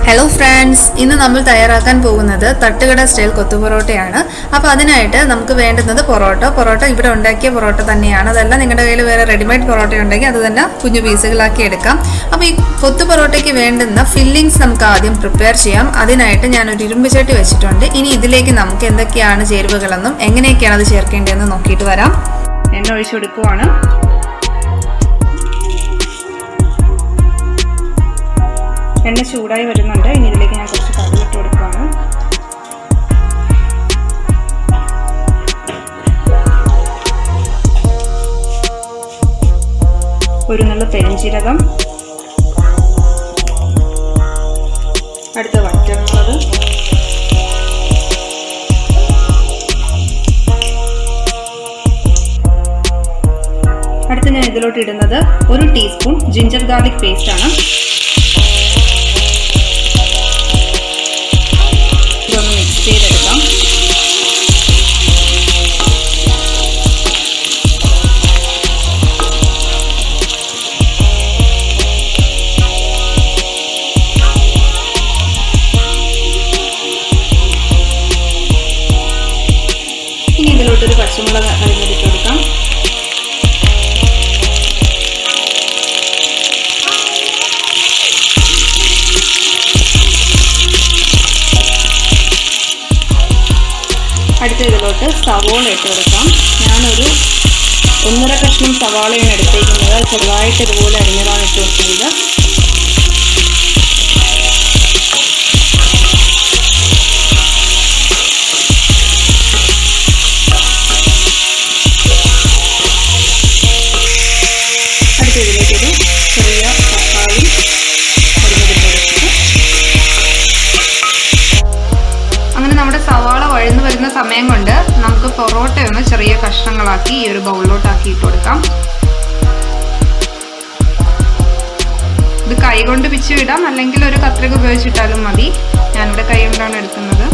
Hello friends, ഇന്ന് നമ്മൾ തയ്യാറാക്കാൻ പോകുന്നത് തട്ടുകട സ്റ്റൈൽ കൊത്തു പൊറോട്ടയാണ്. അപ്പോൾ അതിനായിട്ട് നമുക്ക് വേണ്ടുന്നത് പൊറോട്ട ഇവിടെ ഉണ്ടാക്കിയ പൊറോട്ട തന്നെയാണ്. അതല്ല നിങ്ങളുടെ കയ്യിൽ വേറെ റെഡിമെയ്ഡ് പൊറോട്ട ഉണ്ടെങ്കിൽ അത് തന്നെ കുഞ്ഞു പീസുകളാക്കി എടുക്കാം. അപ്പോൾ ഈ കൊത്തു പൊറോട്ടയ്ക്ക് വേണ്ടുന്ന ഫില്ലിങ്സ് നമുക്ക് ആദ്യം പ്രിപ്പയർ ചെയ്യാം. അതിനായിട്ട് ഞാനൊരു ഇരുമ്പ് ചട്ടി വെച്ചിട്ടുണ്ട്. ഇനി ഇതിലേക്ക് നമുക്ക് എന്തൊക്കെയാണ് ചേരുവകളെന്നും എങ്ങനെയൊക്കെയാണ് അത് ചേർക്കേണ്ടതെന്ന് നോക്കിയിട്ട് വരാം. എണ്ണ ഒഴിച്ചു കൊടുക്കുവാണ്. എണ്ണ ചൂടായി വരുന്നുണ്ട്. ഇനി ഇതിലേക്ക് ഞാൻ കുറച്ച് കടുകിട്ട് കൊടുക്കുകയാണ്. ഒരു നുള്ള പെരിഞ്ചീരകം, അടുത്ത വറ്റൽമുളക്, അടുത്ത് ഞാൻ ഇതിലോട്ട് ഇടുന്നത് 1 ടീസ്പൂൺ ജിഞ്ചർ ഗാർലിക് പേസ്റ്റ് ആണ്. ഇതൊന്ന് മിക്സ് ചെയ്തെടുക്കാം. ഇനി ഇതിലോട്ടൊരു പച്ചമുളക് അരിഞ്ഞിട്ട് കൊടുക്കാം. അടുത്ത ഇതിലോട്ട് സവാള ഇട്ട് കൊടുക്കാം. ഞാനൊരു 1.5 കഷ്ണം സവാളയാണ് എടുത്തേക്കുന്നത്. ചെറുതായിട്ട് ഇതുപോലെ അരിഞ്ഞതാണ് ഇട്ട് കൊടുക്കുന്നത്. അടുത്ത ഇതിലേക്കൊരു ചെറിയ തക്കാളി അരിഞ്ഞിട്ട് കൊടുക്കുക. അങ്ങനെ നമ്മുടെ സവാള വഴന്നു വരുന്ന സമയം കൊണ്ട് നമുക്ക് പൊറോട്ട ഒന്ന് ചെറിയ കഷ്ണങ്ങളാക്കി ഈ ഒരു ബൗളിലോട്ടാക്കി ഇട്ട് കൊടുക്കാം. ഇത് കൈ കൊണ്ട് പിച്ച് വിടാം, അല്ലെങ്കിൽ ഒരു കത്രിക ഉപയോഗിച്ചിട്ടാലും മതി. ഞാനിവിടെ കൈ കൊണ്ടാണ് എടുക്കുന്നത്.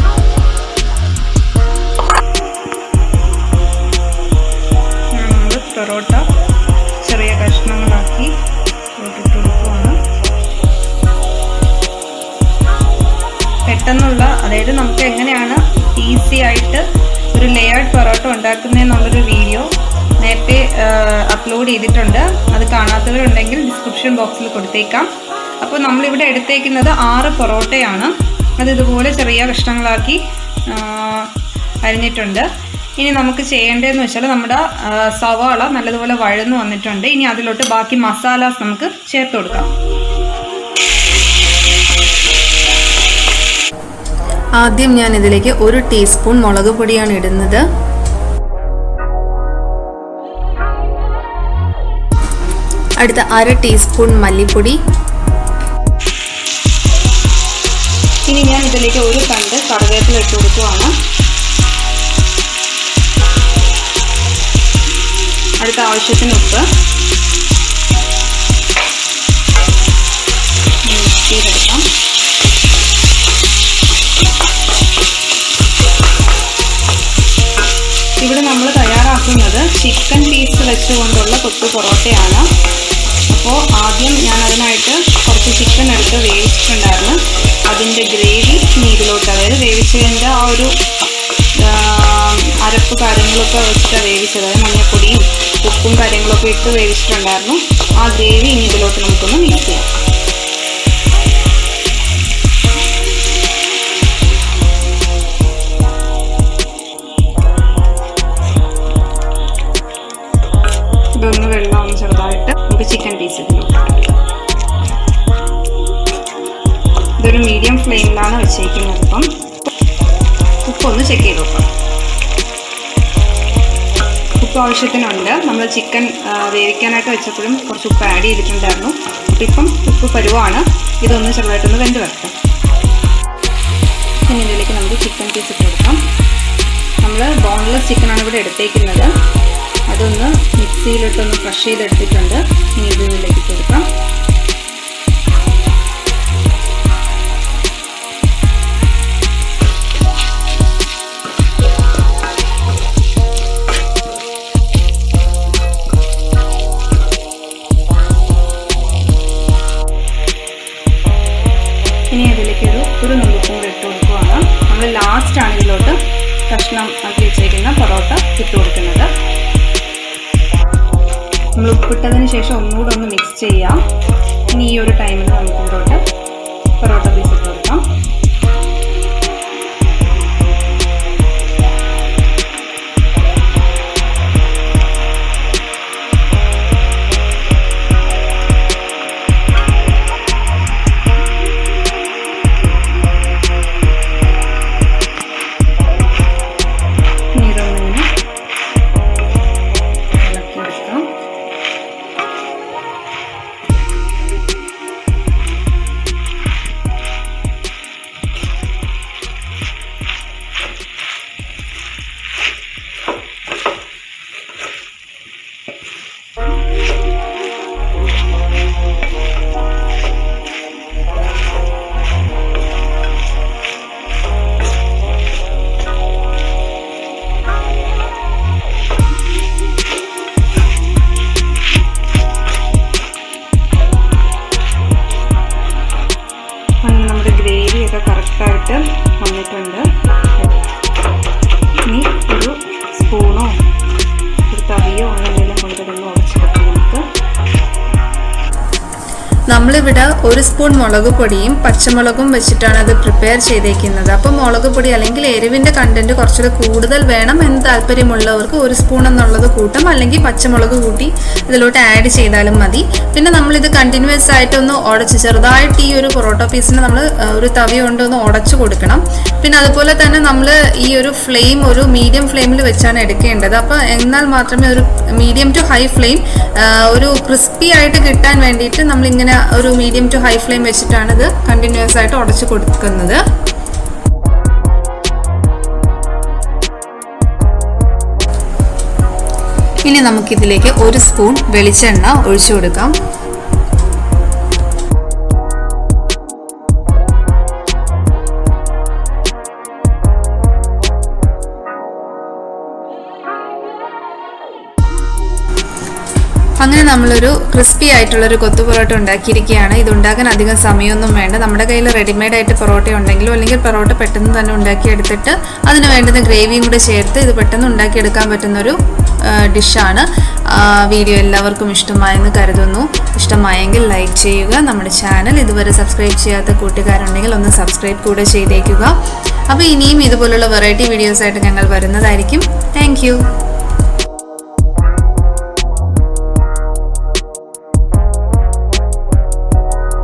നമ്മൾ പൊറോട്ട ചെറിയ കഷ്ണങ്ങളാക്കി ഇട്ട് കൊടുക്കുകയാണ്. പെട്ടെന്നുള്ള, അതായത് നമുക്ക് എങ്ങനെയാണ് ഈസി ആയിട്ട് ഒരു ലെയേർഡ് പൊറോട്ട ഉണ്ടാക്കുന്നതെന്നുള്ളൊരു വീഡിയോ നേരത്തെ അപ്ലോഡ് ചെയ്തിട്ടുണ്ട്. അത് കാണാത്തവരുണ്ടെങ്കിൽ ഡിസ്ക്രിപ്ഷൻ ബോക്സിൽ കൊടുത്തേക്കാം. അപ്പോൾ നമ്മളിവിടെ എടുത്തേക്കുന്നത് 6 പൊറോട്ടയാണ്. അത് ഇതുപോലെ ചെറിയ കഷ്ണങ്ങളാക്കി അരിഞ്ഞിട്ടുണ്ട്. ഇനി നമുക്ക് ചെയ്യേണ്ടതെന്ന് വെച്ചാൽ നമ്മുടെ സവാള നല്ലതുപോലെ വഴന്നു വന്നിട്ടുണ്ട്. ഇനി അതിലോട്ട് ബാക്കി മസാലാസ് നമുക്ക് ചേർത്ത് കൊടുക്കാം. ആദ്യം ഞാൻ ഇതിലേക്ക് 1 ടീസ്പൂൺ മുളക് പൊടിയാണ് ഇടുന്നത്. അടുത്ത 1/2 ടീസ്പൂൺ മല്ലിപ്പൊടി. ഇനി ഞാൻ ഇതിലേക്ക് 1 തണ്ട് കറിവേപ്പില ഇട്ട് കൊടുക്കുകയാണ്. അടുത്ത ആവശ്യത്തിന് ഉപ്പ്. മിക്സ് ചെയ്തെടുക്കാം. ഇവിടെ നമ്മൾ തയ്യാറാക്കുന്നത് ചിക്കൻ പീസ് വെച്ചുകൊണ്ടുള്ള കൊത്തു പൊറോട്ടയാണ്. അപ്പോൾ ആദ്യം ഞാൻ അതിനായിട്ട് കുറച്ച് ചിക്കൻ എടുത്ത് വേവിച്ചിട്ടുണ്ടായിരുന്നു. അതിൻ്റെ ഗ്രേവി ഇതിലോട്ട്, അതായത് വേവിച്ചതിൻ്റെ ആ ഒരു അരപ്പ് കാര്യങ്ങളൊക്കെ വെച്ചിട്ടാണ് വേവിച്ചത്. അതായത് മഞ്ഞൾപ്പൊടിയും ഉപ്പും കാര്യങ്ങളൊക്കെ ഇട്ട് വേവിച്ചിട്ടുണ്ടായിരുന്നു. ആ ഗ്രേവി ഇനി ഇതിലോട്ട് നമുക്കൊന്ന് മിക്സ് ചെയ്യാം. ഇതൊന്ന് വെള്ളം ഒന്ന് ചെറുതായിട്ട് നമുക്ക് ചിക്കൻ പീസ് ഇതിലോട്ട്. ഇതൊരു മീഡിയം ഫ്ലെയിമിലാണ് വെച്ചേക്കുന്നത്. ഇപ്പം ഉപ്പൊന്ന് ചെക്ക് ചെയ്ത് നോക്കാം. ഉപ്പ് ആവശ്യത്തിനുണ്ട്. നമ്മൾ ചിക്കൻ വേവിക്കാനായിട്ട് വെച്ചപ്പോഴും കുറച്ച് ഉപ്പ് ആഡ് ചെയ്തിട്ടുണ്ടായിരുന്നു. അപ്പം ഇപ്പം ഉപ്പ് പരുവാണ്. ഇതൊന്ന് ചെറുതായിട്ടൊന്ന് വെന്ത് വരട്ടെ. ഇനി ഇതിലേക്ക് നമുക്ക് ചിക്കൻ പീസ് ഇട്ട് കൊടുക്കാം. നമ്മൾ ബോൺലെസ് ചിക്കനാണ് ഇവിടെ എടുത്തേക്കുന്നത്. അതൊന്ന് മിക്സിയിലിട്ടൊന്ന് ക്രഷ് ചെയ്തെടുത്തിട്ടുണ്ട്. ഇനി ഇതിലേക്ക് കൊടുക്കാം. ഇനി അതിലേക്ക് ഇതിലേക്ക് ഒരു നുള്ളുപ്പും കൂടി ഇട്ട് കൊടുക്കുകയാണ്. നമ്മൾ ലാസ്റ്റാണ് ഇതിലോട്ട് കഷ്ണം ആക്കി വെച്ചേക്കുന്ന പൊറോട്ട ഇട്ട് കൊടുക്കുന്നത്. നമ്മൾ ഉപ്പിട്ടതിന് ശേഷം ഒന്നുകൂടെ ഒന്ന് മിക്സ് ചെയ്യാം. ഇനി ഈ ഒരു ടൈമിൽ നമുക്ക് ഇതിലോട്ട് പൊറോട്ട പീസ് ഇട്ട് കൊടുക്കാം. ഗ്രേവിയൊക്കെ കറക്റ്റായിട്ട് വന്നിട്ടുണ്ട്. ഇനി ഒരു സ്പൂണോ ഒരു തവിയോ അങ്ങനെയെല്ലാം കൊണ്ടുവന്ന് ഉടച്ചെടുക്കാം. നമ്മളിവിടെ 1 സ്പൂൺ മുളക് പൊടിയും പച്ചമുളകും വെച്ചിട്ടാണ് അത് പ്രിപ്പയർ ചെയ്തേക്കുന്നത്. അപ്പോൾ മുളക് പൊടി അല്ലെങ്കിൽ എരിവിൻ്റെ കണ്ടന്റ് കുറച്ചുകൂടെ കൂടുതൽ വേണം എന്ന് താല്പര്യമുള്ളവർക്ക് 1 സ്പൂൺ എന്നുള്ളത് കൂട്ടും, അല്ലെങ്കിൽ പച്ചമുളക് കൂട്ടി ഇതിലോട്ട് ആഡ് ചെയ്താലും മതി. പിന്നെ നമ്മളിത് കണ്ടിന്യൂസ് ആയിട്ടൊന്ന് ഉടച്ച് ചെറുതായിട്ട് ഈ ഒരു പൊറോട്ട പീസിന് നമ്മൾ ഒരു തവി കൊണ്ടൊന്ന് ഉടച്ചു കൊടുക്കണം. പിന്നെ അതുപോലെ തന്നെ നമ്മൾ ഈ ഒരു ഫ്ലെയിം ഒരു മീഡിയം ഫ്ലെയിമിൽ വെച്ചാണ് എടുക്കേണ്ടത്. അപ്പോൾ എന്നാൽ മാത്രമേ ഒരു മീഡിയം ടു ഹൈ ഫ്ലെയിം ഒരു ക്രിസ്പി ആയിട്ട് കിട്ടാൻ വേണ്ടിയിട്ട് നമ്മളിങ്ങനെ ഒരു മീഡിയം ടു ഹൈ ഫ്ലെയിം വെച്ചിട്ടാണ് ഇത് കണ്ടിന്യൂസ് ആയിട്ട് ഉടച്ചു കൊടുക്കുന്നത്. ഇനി നമുക്കിതിലേക്ക് 1 സ്പൂൺ വെളിച്ചെണ്ണ ഒഴിച്ചു കൊടുക്കാം. അങ്ങനെ നമ്മളൊരു ക്രിസ്പി ആയിട്ടുള്ളൊരു കൊത്തു പൊറോട്ട ഉണ്ടാക്കിയിരിക്കുകയാണ്. ഇതുണ്ടാക്കാൻ അധികം സമയമൊന്നും വേണ്ട. നമ്മുടെ കയ്യിൽ റെഡിമെയ്ഡ് ആയിട്ട് പൊറോട്ട ഉണ്ടെങ്കിലോ അല്ലെങ്കിൽ പൊറോട്ട പെട്ടെന്ന് തന്നെ ഉണ്ടാക്കിയെടുത്തിട്ട് അതിന് വേണ്ടുന്ന ഗ്രേവിയും കൂടെ ചേർത്ത് ഇത് പെട്ടെന്ന് ഉണ്ടാക്കിയെടുക്കാൻ പറ്റുന്നൊരു ഡിഷാണ്. വീഡിയോ എല്ലാവർക്കും ഇഷ്ടമായെന്ന് കരുതുന്നു. ഇഷ്ടമായെങ്കിൽ ലൈക്ക് ചെയ്യുക. നമ്മുടെ ചാനൽ ഇതുവരെ സബ്സ്ക്രൈബ് ചെയ്യാത്ത കൂട്ടുകാരുണ്ടെങ്കിൽ ഒന്ന് സബ്സ്ക്രൈബ് കൂടെ ചെയ്തേക്കുക. അപ്പോൾ ഇനിയും ഇതുപോലുള്ള വെറൈറ്റി വീഡിയോസായിട്ട് ഞങ്ങൾ വരുന്നതായിരിക്കും. താങ്ക്